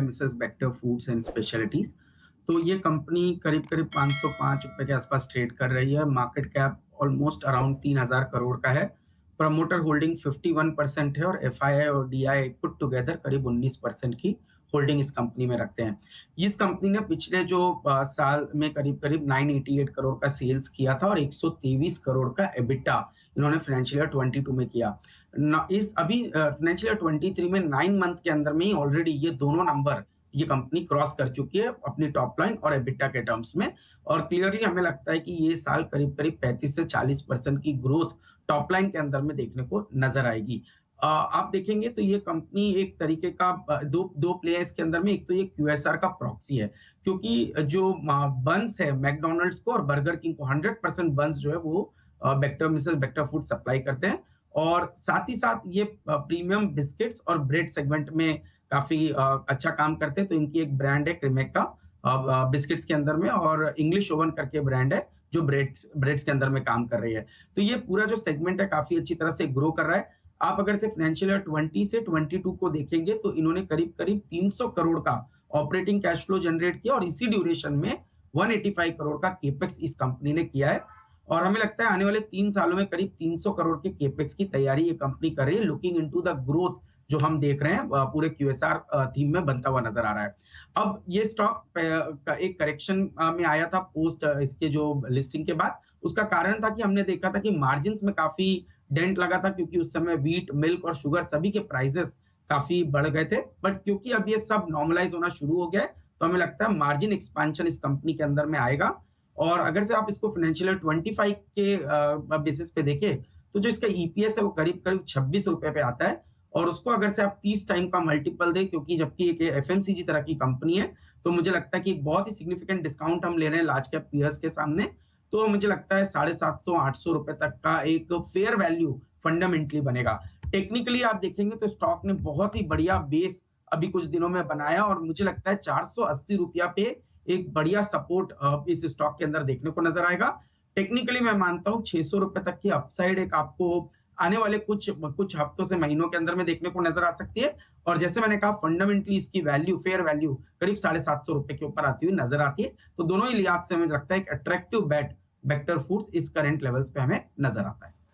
Mrs Bector foods and specialities. तो ये company करीब करीब 505 रुपए के आसपास ट्रेड कर रही है। Market cap almost around 3000 crore का है। प्रमोटर होल्डिंग 51% है और एफआईआई और डीआई पुट टुगेदर करीब 19% की होल्डिंग इस कंपनी में रखते हैं। इस कंपनी ने पिछले जो साल में करीब करीब 988 करोड़ का सेल्स किया था और 123 करोड़ का एबिटा इन्होंने फाइनेंशियल ईयर 22 में किया। इस अभी फाइनेंशियल ईयर 23 में 9 मंथ के अंदर में ही ऑलरेडी ये दोनों नंबर ये कंपनी क्रॉस कर चुकी है अपनी टॉप लाइन और एबिटा के टर्म्स में। और क्लियरली हमें लगता है कि ये साल करीब करीब 35 से 40% की ग्रोथ टॉप लाइन के अंदर में देखने को नजर आएगी। आप देखेंगे तो ये कंपनी एक तरीके का दो प्लेयर्स के अंदर में, एक तो ये क्यूएसआर का प्रॉक्सी है, क्योंकि जो बंस है मैकडोनल्ड्स को और बर्गर किंग को 100% बंस जो है वो मिसेस बेक्टर फूड सप्लाई करते हैं। और साथ ही साथ ये प्रीमियम बिस्किट्स और ब्रेड सेगमेंट में काफी अच्छा काम करते हैं। तो इनकी एक ब्रांड है क्रीमेका बिस्किट्स के अंदर में, और इंग्लिश ओवन करके ब्रांड है जो ब्रेड्स के अंदर में काम कर रही है। तो ये पूरा जो सेगमेंट है काफी अच्छी तरह से ग्रो कर रहा है। आप अगर से फाइनेंशियल ईयर 20 से 22 को देखेंगे तो इन्होंने करीब करीब 300 करोड़ का ऑपरेटिंग कैश फ्लो जनरेट किया और इसी ड्यूरेशन में 185 करोड़ का केपेक्स इस कंपनी ने किया है। और हमें लगता है आने वाले 3 सालों में करीब 300 करोड़ के केपेक्स की तैयारी ये कंपनी कर रही है, लुकिंग इनटू द ग्रोथ जो हम देख रहे हैं पूरे क्यूएसआर थीम में बनता हुआ नजर आ रहा है। अब ये स्टॉक का एक करेक्शन में आया था पोस्ट इसके जो लिस्टिंग के बाद। उसका कारण था कि हमने देखा था कि मार्जिन्स में काफी डेंट लगा था, क्योंकि उस समय व्हीट, मिल्क और शुगर सभी के प्राइसेस काफी बढ़ गए थे। बट क्योंकि अब ये सब नॉर्मलाइज होना शुरू हो गया है तो हमें लगता है मार्जिन एक्सपेंशन इस कंपनी के अंदर में आएगा। और अगर से आप इसको फाइनेंशियल 25 के बेसिस पे देखें तो जो इसका ईपीएस है वो करीब करीब 26 रुपए पे आता है। और उसको अगर से आप 30 टाइम का मल्टीपल दे, क्योंकि जबकि एक एफएमसीजी तरह की कंपनी है, तो मुझे लगता है कि एक बहुत ही सिग्निफिकेंट डिस्काउंट हम ले रहे हैं लार्ज कैप पीयर्स के सामने। तो मुझे लगता है 750-800 रुपए तक का एक फेयर वैल्यू फंडामेंटली बनेगा। टेक्निकली आप देखेंगे तो स्टॉक ने बहुत ही बढ़िया बेस अभी कुछ दिनों में बनाया और मुझे लगता है 480 रुपया पे एक बढ़िया सपोर्ट इस स्टॉक के अंदर देखने को नजर आएगा। टेक्निकली मैं मानता हूँ 600 रुपए तक की अपसाइड एक आपको आने वाले कुछ हफ्तों से महीनों के अंदर में देखने को नजर आ सकती है। और जैसे मैंने कहा फंडामेंटली इसकी वैल्यू, फेयर वैल्यू करीब 750 रुपए के ऊपर आती हुई नजर आती है। तो दोनों ही लिहाज से हमें लगता है एक अट्रैक्टिव बेट बेक्टर फूड्स इस करंट लेवल्स पे हमें नजर आता है।